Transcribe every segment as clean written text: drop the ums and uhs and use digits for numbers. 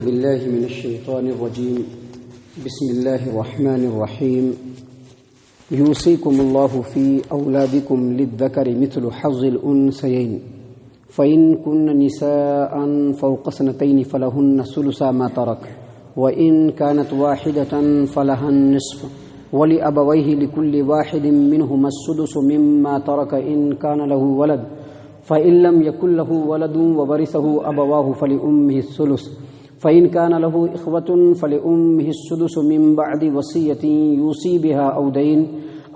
بالله من الشيطان الرجيم بسم الله الرحمن الرحيم يوصيكم الله في أولادكم للذكر مثل حظ الأنثيين فإن كن نساء فوق اثنتين فلهن ثلث ما ترك وإن كانت واحدة فلها النصف ولأبويه لكل واحد منهما السدس مما ترك إن كان له ولد فإن لم يكن له ولد وورثه أبواه فلأمه الثلث فإن كان له إخوة فلأمه السدس من بعد وصية يوصي بها أو دين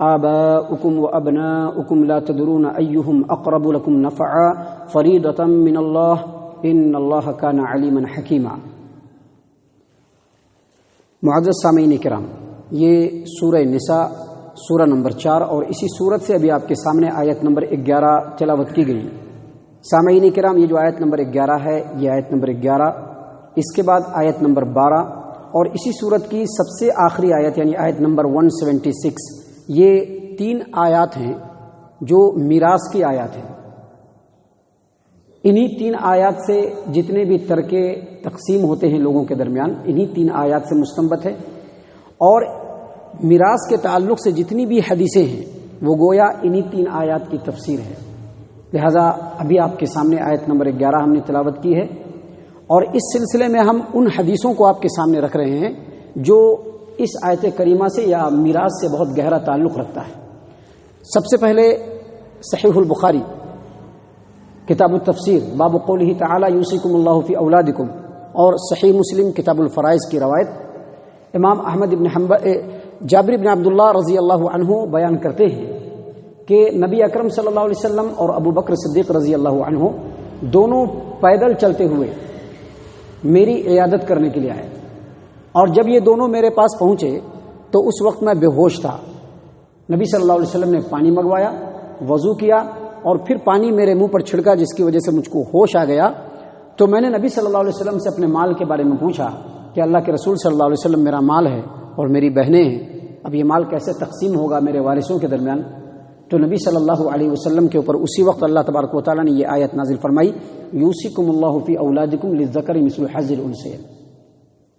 آباؤكم وأبناؤكم لا تدرون أيهم أقرب لكم نفعا فريضة من الله إن الله كان عليما حكيما. معزز سامعین کرام، یہ سورہ نساء سورہ نمبر 4 اور اسی سورت سے ابھی آپ کے سامنے آیت نمبر 11 تلاوت کی گئی. سامعین کرام، یہ جو آیت نمبر 11 ہے، یہ آیت نمبر 11، اس کے بعد آیت نمبر 12 اور اسی صورت کی سب سے آخری آیت یعنی آیت نمبر 176، یہ 3 آیات ہیں جو میراث کی آیات ہیں. انہی 3 آیات سے جتنے بھی ترکے تقسیم ہوتے ہیں لوگوں کے درمیان، انہی 3 آیات سے مستنبت ہے. اور میراث کے تعلق سے جتنی بھی حدیثیں ہیں وہ گویا انہی 3 آیات کی تفسیر ہے. لہذا ابھی آپ کے سامنے آیت نمبر 11 ہم نے تلاوت کی ہے، اور اس سلسلے میں ہم ان حدیثوں کو آپ کے سامنے رکھ رہے ہیں جو اس آیت کریمہ سے یا میراث سے بہت گہرا تعلق رکھتا ہے. سب سے پہلے صحیح البخاری کتاب التفسیر باب قولہ تعالی یوصیکم اللہ فی اولادکم، اور صحیح مسلم کتاب الفرائض کی روایت امام احمد بن حنبل جابر بن عبداللہ رضی اللہ عنہ بیان کرتے ہیں کہ نبی اکرم صلی اللہ علیہ وسلم اور ابو بکر صدیق رضی اللہ عنہ دونوں پیدل چلتے ہوئے میری عیادت کرنے کے لیے آئے، اور جب یہ دونوں میرے پاس پہنچے تو اس وقت میں بے ہوش تھا. نبی صلی اللہ علیہ وسلم نے پانی منگوایا، وضو کیا اور پھر پانی میرے منہ پر چھڑکا، جس کی وجہ سے مجھ کو ہوش آ گیا. تو میں نے نبی صلی اللہ علیہ وسلم سے اپنے مال کے بارے میں پوچھا کہ اللہ کے رسول صلی اللہ علیہ وسلم، میرا مال ہے اور میری بہنیں ہیں، اب یہ مال کیسے تقسیم ہوگا میرے وارثوں کے درمیان؟ تو نبی صلی اللہ علیہ وسلم کے اوپر اسی وقت اللہ تبارک و تعالیٰ نے یہ آیت نازل فرمائی، یوصیکم اللہ فی اولادکم للذکر مثل حظ الانثیین.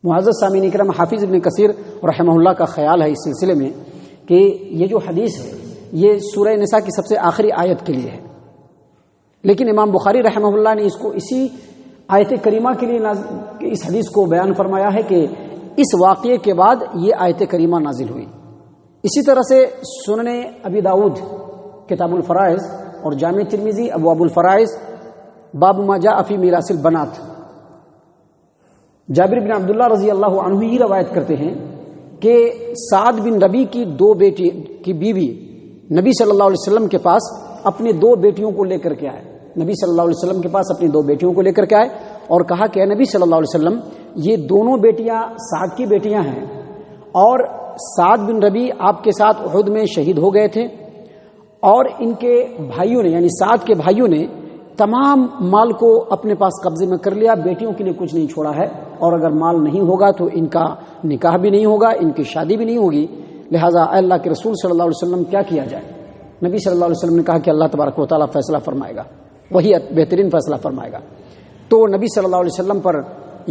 معزز سامعین کرام، حافظ ابن کثیر رحمہ اللہ کا خیال ہے اس سلسلے میں کہ یہ جو حدیث ہے یہ سورہ نساء کی سب سے آخری آیت کے لیے ہے، لیکن امام بخاری رحمہ اللہ نے اس کو اسی آیت کریمہ کے لیے اس حدیث کو بیان فرمایا ہے کہ اس واقعے کے بعد یہ آیت کریمہ نازل ہوئی. اسی طرح سے سنن ابی داؤد کتاب الفرائض اور جامع ترمذی ابواب الفرائض باب ما جاء فی میراث البنات، جابر بن عبداللہ رضی اللہ عنہ یہ روایت کرتے ہیں کہ سعد بن ربی کی 2 بیٹی کی بیوی نبی صلی اللہ علیہ وسلم کے پاس اپنی 2 بیٹیوں کو لے کر کے آئے. نبی صلی اللہ علیہ وسلم کے پاس اپنی 2 بیٹیوں کو لے کر کے آئے اور کہا کہ اے نبی صلی اللہ علیہ وسلم، یہ دونوں بیٹیاں سعد کی بیٹیاں ہیں، اور سعد بن ربی آپ کے ساتھ احد میں شہید ہو گئے تھے، اور ان کے بھائیوں نے یعنی سعد کے بھائیوں نے تمام مال کو اپنے پاس قبضے میں کر لیا، بیٹیوں کے لیے کچھ نہیں چھوڑا ہے، اور اگر مال نہیں ہوگا تو ان کا نکاح بھی نہیں ہوگا، ان کی شادی بھی نہیں ہوگی. لہٰذا اللہ کے رسول صلی اللہ علیہ وسلم کیا کیا جائے؟ نبی صلی اللہ علیہ وسلم نے کہا کہ اللہ تبارک و تعالیٰ فیصلہ فرمائے گا، وہی بہترین فیصلہ فرمائے گا. تو نبی صلی اللہ علیہ وسلم پر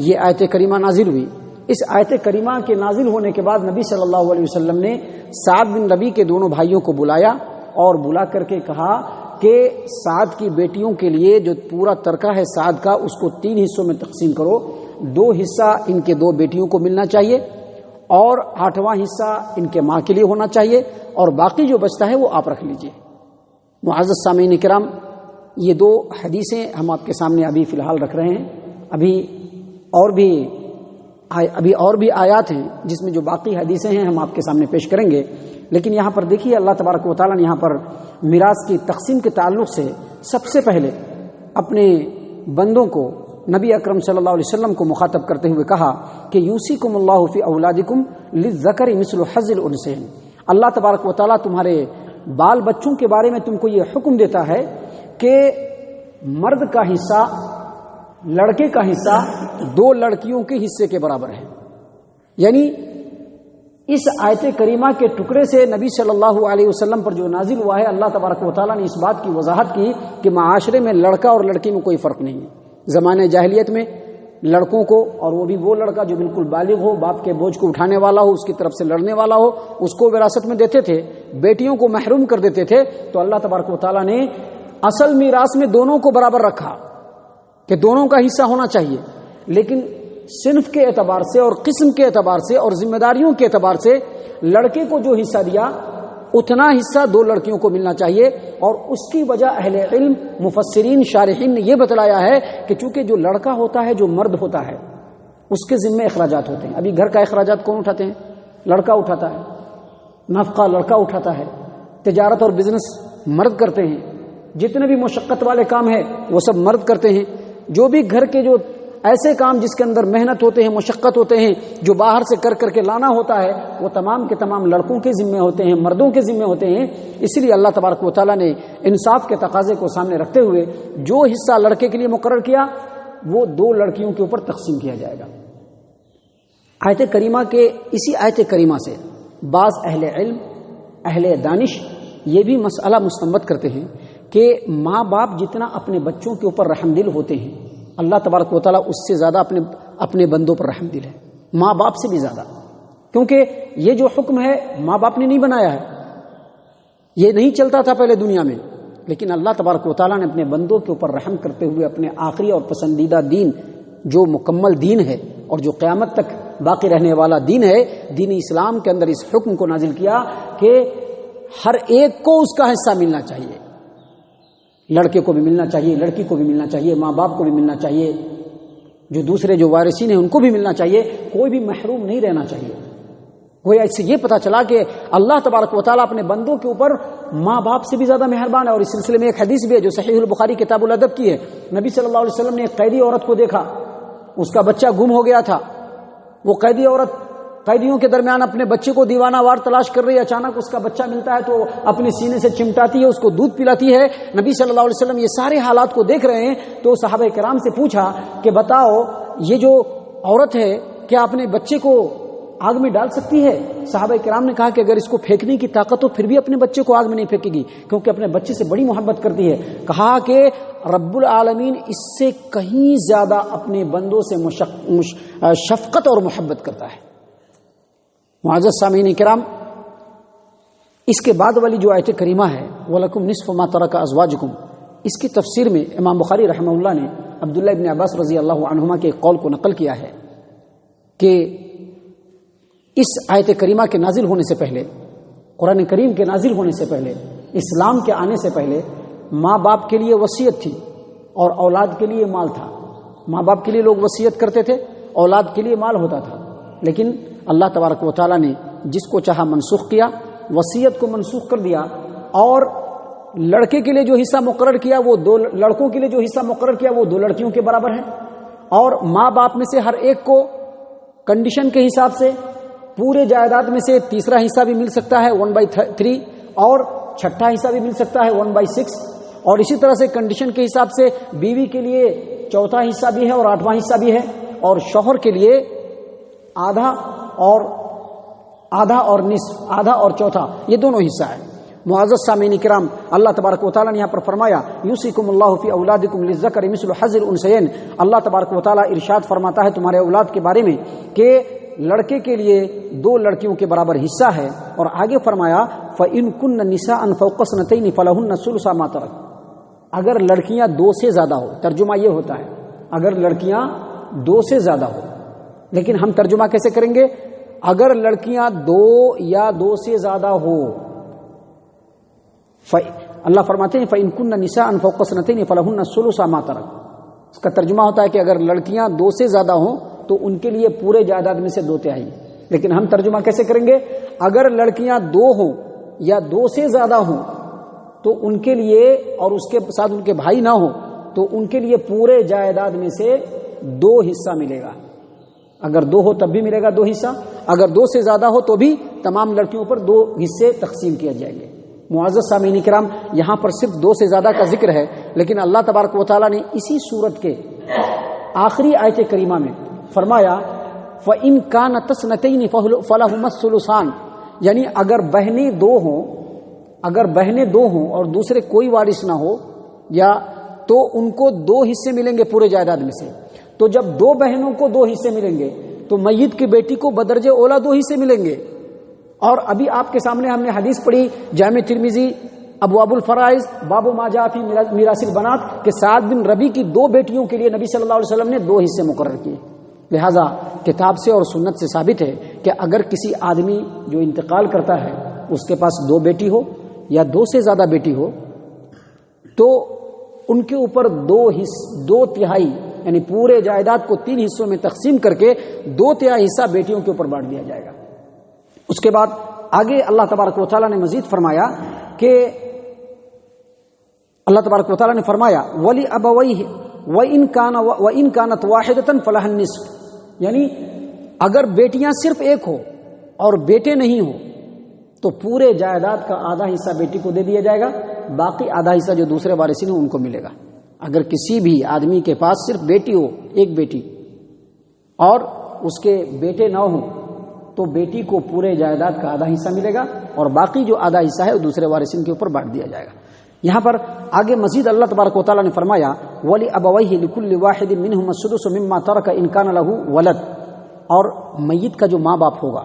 یہ آیت کریمہ نازل ہوئی. اس آیت کریمہ کے نازل ہونے کے بعد نبی صلی اللہ علیہ وسلم نے سعد بن ربی کے دونوں بھائیوں کو بلایا اور بلا کر کے کہا کہ سعد کی بیٹیوں کے لیے جو پورا ترکہ ہے سعد کا، اس کو 3 حصوں میں تقسیم کرو. 2 حصہ ان کے 2 بیٹیوں کو ملنا چاہیے، اور 8واں حصہ ان کے ماں کے لیے ہونا چاہیے، اور باقی جو بچتا ہے وہ آپ رکھ لیجئے. معزز سامعین کرام، یہ 2 حدیثیں ہم آپ کے سامنے ابھی فی الحال رکھ رہے ہیں. ابھی اور بھی آیات ہیں جس میں جو باقی حدیثیں ہیں ہم آپ کے سامنے پیش کریں گے. لیکن یہاں پر دیکھیے اللہ تبارک و تعالیٰ نے یہاں پر میراث کی تقسیم کے تعلق سے سب سے پہلے اپنے بندوں کو نبی اکرم صلی اللہ علیہ وسلم کو مخاطب کرتے ہوئے کہا کہ یوصیکم اللہ فی اولادکم للذکر مثل حظ الانثیین. اللہ تبارک و تعالیٰ تمہارے بال بچوں کے بارے میں تم کو یہ حکم دیتا ہے کہ مرد کا حصہ، لڑکے کا حصہ 2 لڑکیوں کے حصے کے برابر ہے. یعنی اس آیت کریمہ کے ٹکڑے سے نبی صلی اللہ علیہ وسلم پر جو نازل ہوا ہے، اللہ تبارک و تعالیٰ نے اس بات کی وضاحت کی کہ معاشرے میں لڑکا اور لڑکی میں کوئی فرق نہیں ہے. زمانے جاہلیت میں لڑکوں کو، اور وہ بھی وہ لڑکا جو بالکل بالغ ہو، باپ کے بوجھ کو اٹھانے والا ہو، اس کی طرف سے لڑنے والا ہو، اس کو وراثت میں دیتے تھے، بیٹیوں کو محروم کر دیتے تھے. تو اللہ تبارک و تعالیٰ نے اصل میراث میں دونوں کو برابر رکھا کہ دونوں کا حصہ ہونا چاہیے، لیکن صنف کے اعتبار سے اور قسم کے اعتبار سے اور ذمہ داریوں کے اعتبار سے لڑکے کو جو حصہ دیا اتنا حصہ دو لڑکیوں کو ملنا چاہیے. اور اس کی وجہ اہل علم، مفسرین، شارحین نے یہ بتلایا ہے کہ چونکہ جو لڑکا ہوتا ہے، جو مرد ہوتا ہے، اس کے ذمہ اخراجات ہوتے ہیں. ابھی گھر کا اخراجات کون اٹھاتے ہیں؟ لڑکا اٹھاتا ہے. نفقہ لڑکا اٹھاتا ہے. تجارت اور بزنس مرد کرتے ہیں. جتنے بھی مشقت والے کام ہیں وہ سب مرد کرتے ہیں. جو بھی گھر کے جو ایسے کام جس کے اندر محنت ہوتے ہیں، مشقت ہوتے ہیں، جو باہر سے کر کر کے لانا ہوتا ہے، وہ تمام کے تمام لڑکوں کے ذمہ ہوتے ہیں، مردوں کے ذمہ ہوتے ہیں. اس لیے اللہ تبارک و تعالیٰ نے انصاف کے تقاضے کو سامنے رکھتے ہوئے جو حصہ لڑکے کے لیے مقرر کیا وہ دو لڑکیوں کے اوپر تقسیم کیا جائے گا. آیت کریمہ کے اسی آیت کریمہ سے بعض اہل علم، اہل دانش یہ بھی مسئلہ مستنبط کرتے ہیں کہ ماں باپ جتنا اپنے بچوں کے اوپر رحم دل ہوتے ہیں، اللہ تبارک و تعالیٰ اس سے زیادہ اپنے بندوں پر رحم دل ہے، ماں باپ سے بھی زیادہ. کیونکہ یہ جو حکم ہے ماں باپ نے نہیں بنایا ہے، یہ نہیں چلتا تھا پہلے دنیا میں، لیکن اللہ تبارک و تعالیٰ نے اپنے بندوں کے اوپر رحم کرتے ہوئے اپنے آخری اور پسندیدہ دین، جو مکمل دین ہے اور جو قیامت تک باقی رہنے والا دین ہے، دین اسلام کے اندر اس حکم کو نازل کیا کہ ہر ایک کو اس کا حصہ ملنا چاہیے. لڑکے کو بھی ملنا چاہیے، لڑکی کو بھی ملنا چاہیے، ماں باپ کو بھی ملنا چاہیے، جو دوسرے جو وارثین ہیں ان کو بھی ملنا چاہیے، کوئی بھی محروم نہیں رہنا چاہیے. گویا اس سے یہ پتہ چلا کہ اللہ تبارک و تعالیٰ اپنے بندوں کے اوپر ماں باپ سے بھی زیادہ مہربان ہے. اور اس سلسلے میں ایک حدیث بھی ہے جو صحیح البخاری کتاب الادب کی ہے. نبی صلی اللہ علیہ وسلم نے ایک قیدی عورت کو دیکھا، اس کا بچہ گم ہو گیا تھا. وہ قیدی عورت قیدیوں کے درمیان اپنے بچے کو دیوانہ وار تلاش کر رہی ہے. اچانک اس کا بچہ ملتا ہے تو اپنے سینے سے چمٹاتی ہے، اس کو دودھ پلاتی ہے. نبی صلی اللہ علیہ وسلم یہ سارے حالات کو دیکھ رہے ہیں تو صحابہ کرام سے پوچھا کہ بتاؤ یہ جو عورت ہے کیا اپنے بچے کو آگ میں ڈال سکتی ہے؟ صحابہ کرام نے کہا کہ اگر اس کو پھینکنے کی طاقت ہو پھر بھی اپنے بچے کو آگ میں نہیں پھینکے گی، کیونکہ اپنے بچے سے بڑی محبت کرتی ہے. کہا کہ رب العالمین اس سے کہیں زیادہ اپنے بندوں سے شفقت اور محبت کرتا ہے. معزز سامعین کرام، اس کے بعد والی جو آیت کریمہ ہے وَلَكُمْ نِصْفُ مَا تَرَكَ أَزْوَاجُكُمْ، اس کی تفسیر میں امام بخاری رحمہ اللہ نے عبداللہ ابن عباس رضی اللہ عنہما کے قول کو نقل کیا ہے کہ اس آیت کریمہ کے نازل ہونے سے پہلے، قرآن کریم کے نازل ہونے سے پہلے، اسلام کے آنے سے پہلے ماں باپ کے لیے وصیت تھی اور اولاد کے لیے مال تھا. ماں باپ کے لیے لوگ وصیت کرتے تھے، اولاد کے لیے مال ہوتا تھا. لیکن اللہ تبارک و تعالیٰ نے جس کو چاہا منسوخ کیا، وصیت کو منسوخ کر دیا، اور لڑکے کے لیے جو حصہ مقرر کیا وہ دو لڑکوں کے لیے جو حصہ مقرر کیا وہ دو لڑکیوں کے برابر ہے. اور ماں باپ میں سے ہر ایک کو کنڈیشن کے حساب سے پورے جائیداد میں سے تیسرا حصہ بھی مل سکتا ہے 1/3، اور چھٹا حصہ بھی مل سکتا ہے 1/6. اور اسی طرح سے کنڈیشن کے حساب سے بیوی کے لیے چوتھا حصہ بھی ہے اور 8واں حصہ بھی ہے، اور شوہر کے لیے آدھا اور نصف، آدھا اور چوتھا، یہ دونوں حصہ ہے. معزز سامعین کرام، اللہ تبارک و تعالیٰ نے یہاں پر فرمایا یوصیکم اللہ فی اولادکم للذکر مثل حظ الانثیین. اللہ تبارک و تعالیٰ ارشاد فرماتا ہے تمہارے اولاد کے بارے میں کہ لڑکے کے لیے دو لڑکیوں کے برابر حصہ ہے. اور آگے فرمایا فَإِن كُنَّ نِسَاءً فَوْقَ اثْنَتَيْنِ فَلَهُنَّ ثُلُثَ مَا تَرَكَ. اگر لڑکیاں دو سے زیادہ ہو، ترجمہ یہ ہوتا ہے اگر لڑکیاں دو سے زیادہ ہو، لیکن ہم ترجمہ کیسے کریں گے؟ اگر لڑکیاں دو یا دو سے زیادہ ہو، اللہ فرماتے ہیں فَإِن كُنَّ نِسَاءً فَوْقَ اثْنَتَيْنِ فَلَهُنَّ ثُلُثَ مَا تَرَكَ. اس کا ترجمہ ہوتا ہے کہ اگر لڑکیاں دو سے زیادہ ہوں تو ان کے لیے پورے جائیداد میں سے 2/3. لیکن ہم ترجمہ کیسے کریں گے؟ اگر لڑکیاں دو ہوں یا دو سے زیادہ ہوں تو ان کے لیے، اور اس کے ساتھ ان کے بھائی نہ ہوں تو ان کے لیے پورے جائیداد میں سے 2 حصہ ملے گا. اگر 2 ہو تب بھی ملے گا 2 حصہ، اگر 2 سے زیادہ ہو تو بھی تمام لڑکیوں پر 2 حصے تقسیم کیے جائیں گے. معزز سامعین کرام، یہاں پر صرف 2 سے زیادہ کا ذکر ہے، لیکن اللہ تبارک و تعالیٰ نے اسی صورت کے آخری آیت کریمہ میں فرمایا فَإِن كَانَتْ اثْنَتَيْنِ فَلَهُمَا الثُّلُثَانِ. یعنی اگر بہنیں 2 ہوں اور دوسرے کوئی وارث نہ ہو، یا تو ان کو 2 حصے ملیں گے پورے جائیداد میں سے. تو جب 2 بہنوں کو 2 حصے ملیں گے تو میت کی بیٹی کو بدرجہ اولا 2 حصے ملیں گے. اور ابھی آپ کے سامنے ہم نے حدیث پڑھی جامع ترمذی ابواب الفرائض باب ما جاء فی میراث البنات کہ سعد بن ربیع کی 2 بیٹیوں کے لیے نبی صلی اللہ علیہ وسلم نے 2 حصے مقرر کیے. لہذا کتاب سے اور سنت سے ثابت ہے کہ اگر کسی آدمی جو انتقال کرتا ہے اس کے پاس 2 بیٹی ہو یا 2 سے زیادہ بیٹی ہو تو ان کے اوپر 2 تہائی یعنی پورے جائیداد کو 3 حصوں میں تقسیم کر کے 2 تہائی حصہ بیٹیوں کے اوپر بانٹ دیا جائے گا. اس کے بعد آگے اللہ تبارک و تعالیٰ نے مزید فرمایا کہ اللہ تبارک و تعالیٰ نے فرمایا ولی ابویہ وَإِن كَانَتْ وَاحِدَةً فَلَهَا النِّصْفُ، یعنی اگر بیٹیاں صرف ایک ہو اور بیٹے نہیں ہو تو پورے جائیداد کا آدھا حصہ بیٹی کو دے دیا جائے گا، باقی آدھا حصہ جو دوسرے وارثین ہیں ان کو ملے گا. اگر کسی بھی آدمی کے پاس صرف بیٹی ہو، ایک بیٹی، اور اس کے بیٹے نہ ہوں تو بیٹی کو پورے جائیداد کا آدھا حصہ ملے گا اور باقی جو آدھا حصہ ہے وہ دوسرے وارثین کے اوپر بانٹ دیا جائے گا. یہاں پر آگے مزید اللہ تبارک و تعالیٰ نے فرمایا ولی ابویہ لکل واحد منہما السدس مما ترک ان کان لہ ولد، اور میت کا جو ماں باپ ہوگا،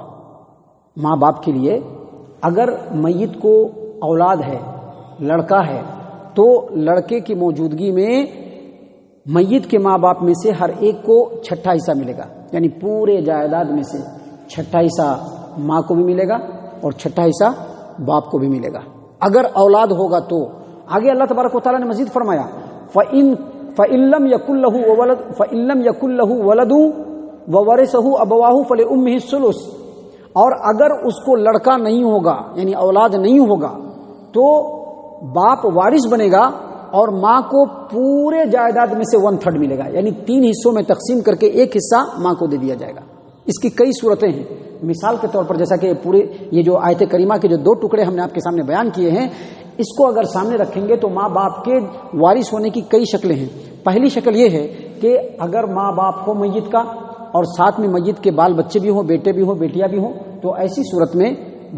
ماں باپ کے لیے اگر میت کو اولاد ہے، لڑکا ہے، تو لڑکے کی موجودگی میں میت کے ماں باپ میں سے ہر ایک کو 6واں حصہ ملے گا. یعنی پورے جائیداد میں سے 6واں حصہ ماں کو بھی ملے گا اور 6واں حصہ باپ کو بھی ملے گا اگر اولاد ہوگا تو. آگے اللہ تبارک و تعالیٰ نے مزید فرمایا فَإِن لَّمْ يَكُن لَّهُ وَلَدٌ وَوَرِثَهُ أَبَوَاهُ فَلِأُمِّهِ الثُّلُثُ، اور اگر اس کو لڑکا نہیں ہوگا یعنی اولاد نہیں ہوگا تو باپ وارث بنے گا اور ماں کو پورے جائیداد میں سے 1/3 ملے گا، یعنی 3 حصوں میں تقسیم کر کے 1 حصہ ماں کو دے دیا جائے گا. اس کی کئی صورتیں ہیں. مثال کے طور پر جیسا کہ پورے یہ جو آیت کریمہ کے جو 2 ٹکڑے ہم نے آپ کے سامنے بیان کیے ہیں، اس کو اگر سامنے رکھیں گے تو ماں باپ کے وارث ہونے کی کئی شکلیں ہیں. پہلی شکل یہ ہے کہ اگر ماں باپ ہو میت کا اور ساتھ میں میت کے بال بچے بھی ہوں، بیٹے بھی ہوں، بیٹیاں بھی ہوں، تو ایسی صورت میں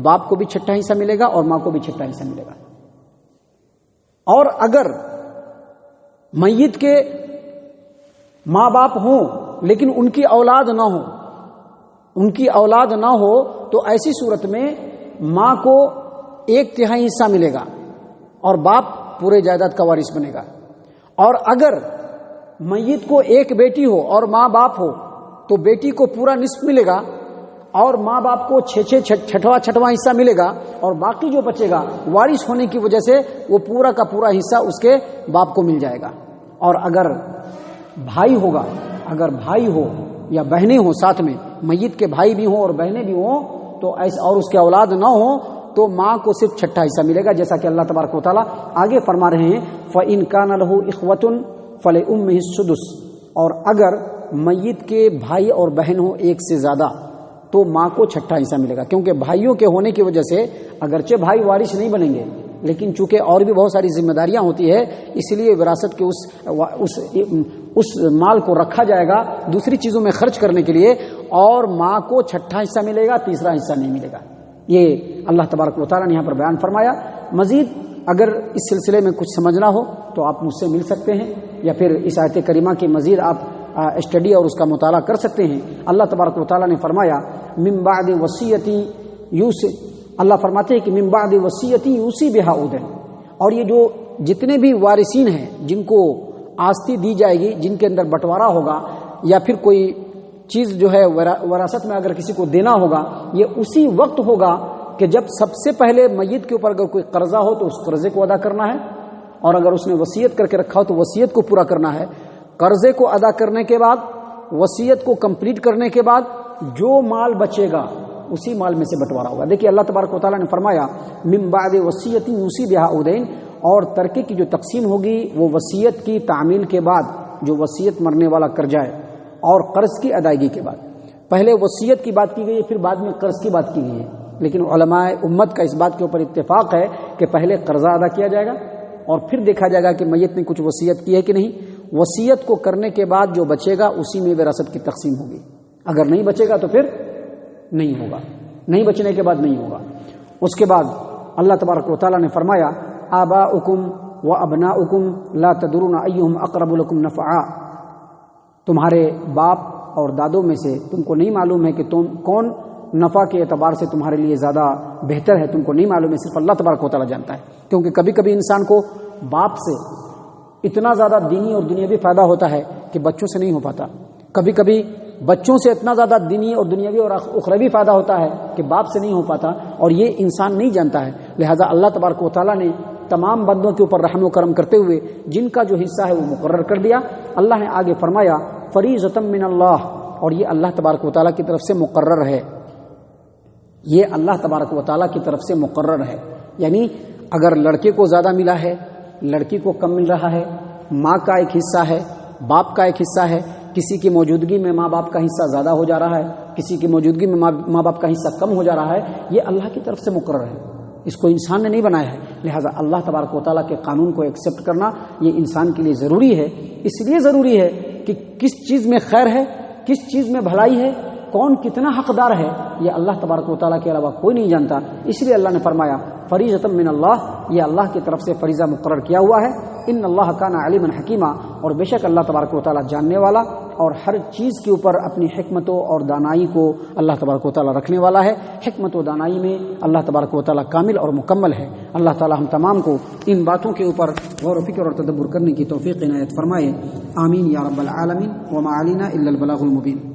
باپ کو بھی 6واں حصہ ملے گا اور ماں کو بھی 6واں حصہ ملے گا. اور اگر میت کے ماں باپ ہوں لیکن ان کی اولاد نہ ہو تو ایسی صورت میں ماں کو 1/3 حصہ ملے گا اور باپ پورے جائیداد کا وارث بنے گا. اور اگر میت کو 1 بیٹی ہو اور ماں باپ ہو تو بیٹی کو پورا نصف ملے گا اور ماں باپ کو 6واں حصہ ملے گا اور باقی جو بچے گا وارث ہونے کی وجہ سے وہ پورا کا پورا حصہ اس کے باپ کو مل جائے گا. اور اگر بھائی ہوگا، اگر بھائی ہو یا بہنیں ہوں ساتھ میں، میت کے بھائی بھی ہوں اور بہنیں بھی ہوں تو اور اس کے اولاد نہ ہوں تو ماں کو صرف 6واں حصہ ملے گا، جیسا کہ اللہ تبارک و تعالیٰ آگے فرما رہے ہیں فَإِن كَانَ لَهُ إِخْوَةٌ فَلِأُمِّهِ السُّدُسُ، اور اگر میت کے بھائی اور بہن ہوں ایک سے زیادہ تو ماں کو 6واں حصہ ملے گا. کیونکہ بھائیوں کے ہونے کی وجہ سے اگرچہ بھائی وارث نہیں بنیں گے لیکن چونکہ اور بھی بہت ساری ذمہ داریاں ہوتی ہے اس لیے وراثت کے اس مال کو رکھا جائے گا دوسری چیزوں میں خرچ کرنے کے لیے، اور ماں کو 6واں حصہ ملے گا، تیسرا حصہ نہیں ملے گا. یہ اللہ تبارک و تعالیٰ نے یہاں پر بیان فرمایا. مزید اگر اس سلسلے میں کچھ سمجھنا ہو تو آپ مجھ سے مل سکتے ہیں یا پھر اس آیت کریمہ کی مزید آپ اسٹڈی اور اس کا مطالعہ کر سکتے ہیں. اللہ تبارک و تعالیٰ نے فرمایا من بعد وصیتی یوصی، اللہ فرماتے ہیں کہ من بعد وصیتی یوصی بہا اودین، اور یہ جو جتنے بھی وارثین ہیں جن کو آستی دی جائے گی، جن کے اندر بٹوارا ہوگا یا پھر کوئی چیز جو ہے وراثت میں اگر کسی کو دینا ہوگا، یہ اسی وقت ہوگا کہ جب سب سے پہلے میت کے اوپر اگر کوئی قرضہ ہو تو اس قرضے کو ادا کرنا ہے، اور اگر اس نے وصیت کر کے رکھا ہو تو وصیت کو پورا کرنا ہے. قرضے کو ادا کرنے کے بعد، وصیت کو کمپلیٹ کرنے کے بعد جو مال بچے گا اسی مال میں سے بٹوارا ہوگا. دیکھیے اللہ تبارک و تعالیٰ نے فرمایا من بعد وصیت یوصی بہا اودین، اور ترکے کی جو تقسیم ہوگی وہ وصیت کی تعمیل کے بعد، جو وصیت مرنے والا کر جائے، اور قرض کی ادائیگی کے بعد. پہلے وصیت کی بات کی گئی ہے، پھر بعد میں قرض کی بات کی گئی ہے، لیکن علماء امت کا اس بات کے اوپر اتفاق ہے کہ پہلے قرضہ ادا کیا جائے گا اور پھر دیکھا جائے گا کہ میت نے کچھ وصیت کی ہے کہ نہیں. وصیت کو کرنے کے بعد جو بچے گا اسی میں وراثت کی تقسیم ہوگی. اگر نہیں بچے گا تو پھر نہیں ہوگا، نہیں بچنے کے بعد نہیں ہوگا. اس کے بعد اللہ تبارک و تعالیٰ نے فرمایا آباؤکم و ابناؤکم لا تدرون ایہم اقرب لکم نفعا، تمہارے باپ اور دادوں میں سے تم کو نہیں معلوم ہے کہ تم کون نفع کے اعتبار سے تمہارے لیے زیادہ بہتر ہے، تم کو نہیں معلوم ہے، صرف اللہ تبارک و تعالیٰ جانتا ہے۔ کیونکہ کبھی کبھی انسان کو باپ سے اتنا زیادہ دینی اور دنیاوی فائدہ ہوتا ہے کہ بچوں سے نہیں ہو پاتا، کبھی کبھی بچوں سے اتنا زیادہ دینی اور دنیاوی اور اخروی فائدہ ہوتا ہے کہ باپ سے نہیں ہو پاتا، اور یہ انسان نہیں جانتا ہے۔ لہٰذا اللہ تبارک و تعالیٰ نے تمام بندوں کے اوپر رحم و کرم کرتے ہوئے جن کا جو حصہ ہے وہ مقرر کر دیا۔ اللہ نے آگے فرمایا فریضۃ من اللہ، اور یہ اللہ تبارک و تعالیٰ کی طرف سے مقرر ہے، یہ اللہ تبارک و تعالیٰ کی طرف سے مقرر ہے۔ یعنی اگر لڑکے کو زیادہ ملا ہے، لڑکی کو کم مل رہا ہے، ماں کا ایک حصہ ہے، باپ کا ایک حصہ ہے، کسی کی موجودگی میں ماں باپ کا حصہ زیادہ ہو جا رہا ہے، کسی کی موجودگی میں ماں باپ کا حصہ کم ہو جا رہا ہے، یہ اللہ کی طرف سے مقرر ہے، اس کو انسان نے نہیں بنایا ہے۔ لہٰذا اللہ تبارک و تعالیٰ کے قانون کو ایکسیپٹ کرنا یہ انسان کے لیے ضروری ہے۔ اس لیے ضروری ہے کہ کس چیز میں خیر ہے، کس چیز میں بھلائی ہے، کون کتنا حقدار ہے، یہ اللہ تبارک و تعالیٰ کے علاوہ کوئی نہیں جانتا۔ اس لیے اللہ نے فرمایا فریضۃ من اللہ، یہ اللہ کی طرف سے فریضہ مقرر کیا ہوا ہے۔ ان اللہ کان علیما حکیما، اور بے شک اللہ تبارک و تعالیٰ جاننے والا اور ہر چیز کے اوپر اپنی حکمتوں اور دانائی کو اللہ تبارک و تعالیٰ رکھنے والا ہے۔ حکمت و دانائی میں اللہ تبارک و تعالیٰ کامل اور مکمل ہے۔ اللہ تعالیٰ ہم تمام کو ان باتوں کے اوپر غور و فکر اور تدبر کرنے کی توفیق عنایت فرمائے۔ آمین یا رب العالمین، وما علینا الا البلاغ المبین۔